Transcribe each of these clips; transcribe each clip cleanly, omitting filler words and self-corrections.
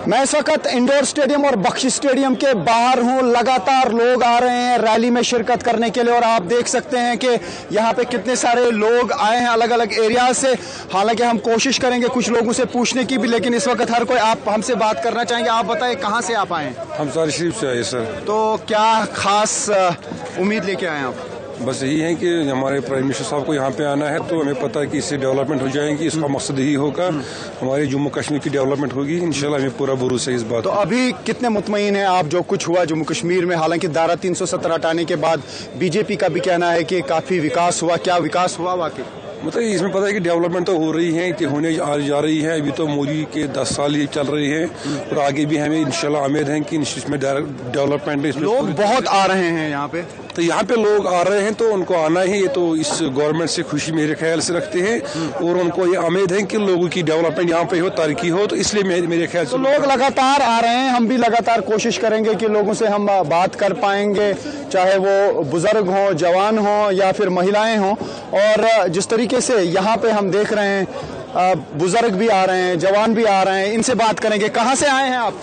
मैं इस वक्त इंडोर स्टेडियम और बख्शी स्टेडियम के बाहर हूं। लगातार लोग आ रहे हैं रैली में शिरकत करने के लिए और आप देख सकते हैं कि यहां पे कितने सारे लोग आए हैं अलग अलग एरियाज से। हालांकि हम कोशिश करेंगे कुछ लोगों से पूछने की भी, लेकिन इस वक्त हर कोई आप हमसे बात करना चाहेंगे। आप बताएं कहां से आप आए हैं? हम सारी शरीफ से आए सर। तो क्या खास उम्मीद लेके आए हैं आप? बस यही है कि हमारे प्राइम मिनिस्टर साहब को यहाँ पे आना है, तो हमें पता है कि इससे डेवलपमेंट हो जाएगी। इसका मकसद यही होगा हमारे जम्मू कश्मीर की डेवलपमेंट होगी। इंशाल्लाह हमें पूरा भरोसा है इस बात। तो अभी कितने मुतमईन हैं आप जो कुछ हुआ जम्मू कश्मीर में? हालांकि धारा 370 हटाने के बाद बीजेपी का भी कहना है कि काफी विकास हुआ। क्या विकास हुआ वाकई? मतलब इसमें पता है कि डेवलपमेंट तो हो रही है, कि होने जा रही है। अभी तो मोदी के 10 साल ही चल रहे हैं और आगे भी हमें इंशाल्लाह उम्मीद है कि इसमें डेवलपमेंट। लोग बहुत आ रहे हैं यहाँ पे, तो यहाँ पे लोग आ रहे हैं तो उनको आना ही है। तो इस गवर्नमेंट से खुशी मेरे ख्याल से रखते हैं और उनको ये उम्मीद है कि लोगों की डेवलपमेंट यहाँ पे हो, तरक्की हो। तो इसलिए मेरे ख्याल से लोग लगातार आ रहे हैं। हम भी लगातार कोशिश करेंगे कि लोगों से हम बात कर पाएंगे, चाहे वो बुजुर्ग हों, जवान हों या फिर महिलाएं हों। और जिस तरीके से यहाँ पे हम देख रहे हैं बुजुर्ग भी आ रहे हैं, जवान भी आ रहे हैं, इनसे बात करेंगे। कहाँ से आए हैं आप?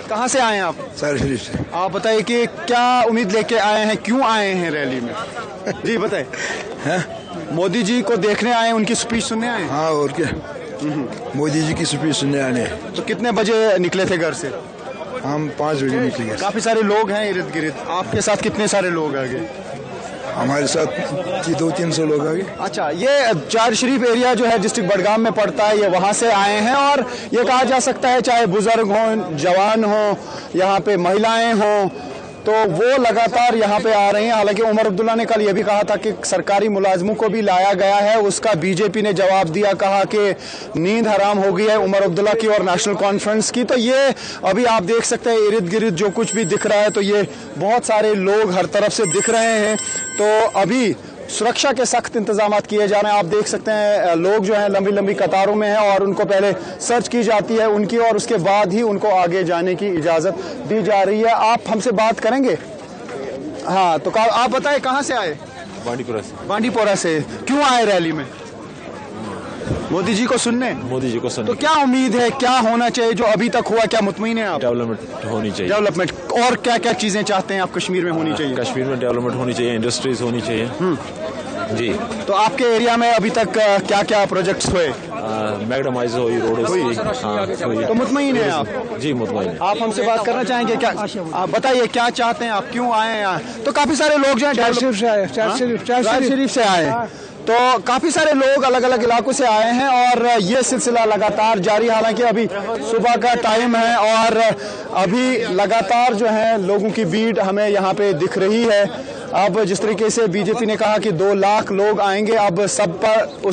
कहाँ से आए हैं आप? सारी शरीफ से। आप बताइए कि क्या उम्मीद लेके आए हैं, क्यों आए हैं रैली में? जी बताइए। मोदी जी को देखने आए हैं, उनकी स्पीच सुनने आए हैं? हाँ, और क्या, मोदी जी की स्पीच सुनने आने। तो कितने बजे निकले थे घर से? हम 5 बजे निकले। काफी सारे लोग हैं इर्द गिर्द। आपके साथ कितने सारे लोग आ गए? हमारे साथ 200-300 लोग आ गए। अच्छा, ये चार शरीफ एरिया जो है डिस्ट्रिक्ट बडगाम में पड़ता है, ये वहाँ से आए हैं। और ये कहा जा सकता है चाहे बुजुर्ग हों, जवान हों, यहाँ पे महिलाएं हों, तो वो लगातार यहाँ पे आ रहे हैं। हालांकि उमर अब्दुल्ला ने कल ये भी कहा था कि सरकारी मुलाजमों को भी लाया गया है। उसका बीजेपी ने जवाब दिया, कहा कि नींद हराम हो गई है उमर अब्दुल्ला की और नेशनल कॉन्फ्रेंस की। तो ये अभी आप देख सकते हैं इर्द गिर्द जो कुछ भी दिख रहा है, तो ये बहुत सारे लोग हर तरफ से दिख रहे हैं। तो अभी सुरक्षा के सख्त इंतजाम किए जा रहे हैं। आप देख सकते हैं लोग जो हैं लंबी लंबी कतारों में हैं और उनको पहले सर्च की जाती है उनकी, और उसके बाद ही उनको आगे जाने की इजाज़त दी जा रही है। आप हमसे बात करेंगे? हाँ, तो आप बताएं कहाँ से आए? बांडीपुरा से। बांडीपुरा से। क्यों आए रैली में? मोदी जी को सुनने। मोदी जी को सुनने। तो क्या उम्मीद है, क्या होना चाहिए जो अभी तक हुआ? क्या मुतमईन है आप? डेवलपमेंट होनी चाहिए। डेवलपमेंट। और क्या क्या चीजें चाहते हैं आप कश्मीर में होनी चाहिए? कश्मीर में डेवलपमेंट होनी चाहिए, इंडस्ट्रीज होनी चाहिए। जी। तो आपके एरिया में अभी तक क्या क्या प्रोजेक्ट्स हुए? मैगडमाइज हुई, रोड हुई। तो मुतमईन है आप? जी मुतमईन। आप हमसे बात करना चाहेंगे क्या? आप बताइए क्या चाहते हैं आप, क्यों आए हैं यहाँ? तो काफी सारे लोग जो हैं चार शरीफ से आए हैं। तो काफी सारे लोग अलग अलग इलाकों से आए हैं और ये सिलसिला लगातार जारी। हालांकि अभी सुबह का टाइम है और अभी लगातार जो है लोगों की भीड़ हमें यहाँ पे दिख रही है। अब जिस तरीके से बीजेपी ने कहा कि 2 लाख लोग आएंगे, अब सब पर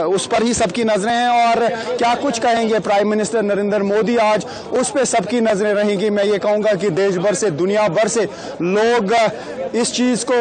उस पर ही सबकी नजरें हैं। और क्या कुछ कहेंगे प्राइम मिनिस्टर नरेंद्र मोदी, आज उस पर सबकी नजरें रहेंगी। मैं ये कहूँगा कि देश भर से, दुनिया भर से लोग इस चीज को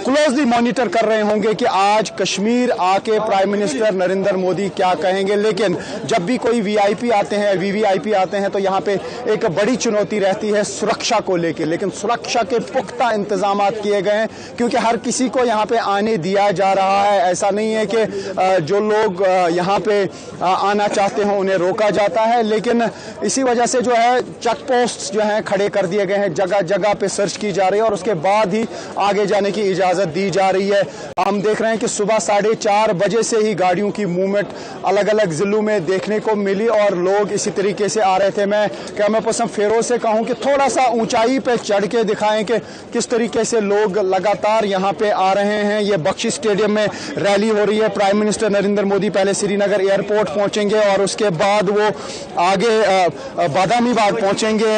क्लोजली मॉनिटर कर रहे होंगे कि आज कश्मीर आके प्राइम मिनिस्टर नरेंद्र मोदी क्या कहेंगे। लेकिन जब भी कोई वीआईपी आते हैं, वीवीआईपी आते हैं, तो यहाँ पे एक बड़ी चुनौती रहती है सुरक्षा को लेकर। लेकिन सुरक्षा के पुख्ता इंतजाम किए गए हैं क्योंकि हर किसी को यहाँ पे आने दिया जा रहा है। ऐसा नहीं है कि जो लोग यहाँ पे आना चाहते हो उन्हें रोका जाता है। लेकिन इसी वजह से जो है चेक पोस्ट जो है खड़े कर दिए गए हैं, जगह जगह पे सर्च की जा रही है और उसके बाद ही आगे जाने की इजाजत दी जा रही है। हम देख रहे हैं कि सुबह 4:30 बजे से ही गाड़ियों की मूवमेंट अलग अलग जिलों में देखने को मिली और लोग इसी तरीके से आ रहे थे। मैं कैमरा पर्सन फेरोज से कहूँ कि थोड़ा सा ऊंचाई पे चढ़ के दिखाएं कि किस तरीके से लोग लगातार यहाँ पे आ रहे हैं। ये बख्शी स्टेडियम में रैली हो रही है। प्राइम मिनिस्टर नरेंद्र मोदी पहले श्रीनगर एयरपोर्ट पहुंचेंगे और उसके बाद वो आगे बादामी बाग पहुंचेंगे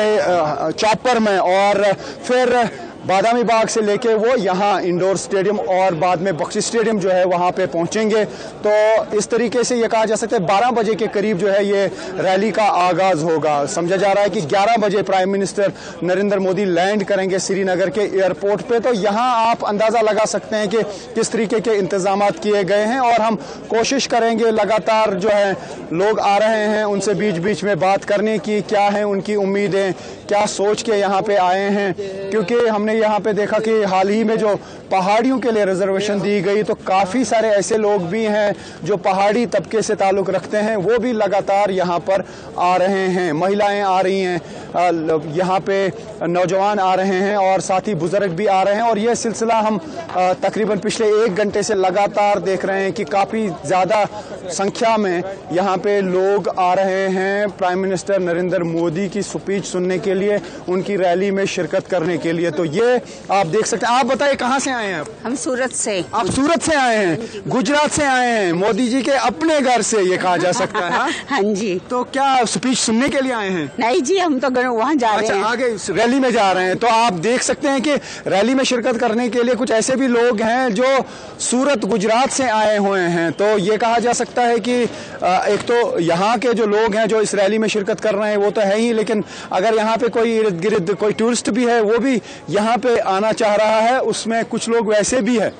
चॉपर में और फिर बादामी बाग से लेके वो यहाँ इंडोर स्टेडियम और बाद में बख्शी स्टेडियम जो है वहाँ पे पहुँचेंगे। तो इस तरीके से ये कहा जा सकता है 12 बजे के करीब जो है ये रैली का आगाज होगा। समझा जा रहा है कि 11 बजे prime minister Narendra Modi land करेंगे श्रीनगर के एयरपोर्ट पे। तो यहाँ आप अंदाज़ा लगा सकते हैं कि किस तरीके के इंतजाम किए गए हैं और हम कोशिश करेंगे लगातार जो है लोग आ रहे हैं उनसे बीच बीच में बात करने की, क्या है उनकी उम्मीदें, क्या सोच के यहाँ पे आए हैं, क्योंकि हमने यहाँ पे देखा कि हाल ही में जो पहाड़ियों के लिए रिजर्वेशन दी गई, तो काफ़ी सारे ऐसे लोग भी हैं जो पहाड़ी तबके से ताल्लुक़ रखते हैं, वो भी लगातार यहाँ पर आ रहे हैं। महिलाएं आ रही हैं, यहाँ पे नौजवान आ रहे हैं और साथ ही बुजुर्ग भी आ रहे हैं। और ये सिलसिला हम तकरीबन पिछले 1 घंटे से लगातार देख रहे हैं कि काफ़ी ज़्यादा संख्या में यहाँ पे लोग आ रहे हैं प्राइम मिनिस्टर नरेंद्र मोदी की स्पीच सुनने के लिए, उनकी रैली में शिरकत करने के लिए। तो ये आप देख सकते हैं। आप बताइए कहाँ से आए हैं आप? हम सूरत से। आप सूरत से आए हैं, गुजरात से आए हैं, मोदी जी के अपने घर से ये कहा जा सकता है। हाँ? हाँ जी। तो क्या स्पीच सुनने के लिए आए हैं? नहीं जी, हम तो वहाँ जा रहे हैं। आगे रैली में जा रहे हैं। तो आप देख सकते हैं कि रैली में शिरकत करने के लिए कुछ ऐसे भी लोग हैं जो सूरत गुजरात से आए हुए हैं। तो ये कहा जा सकता है कि एक तो यहाँ के जो लोग हैं जो इस रैली में शिरकत कर रहे हैं वो तो है ही, लेकिन अगर यहाँ पे कोई इर्द गिर्द कोई टूरिस्ट भी है वो भी यहाँ पे आना चाह रहा है, उसमें कुछ लोग वैसे भी है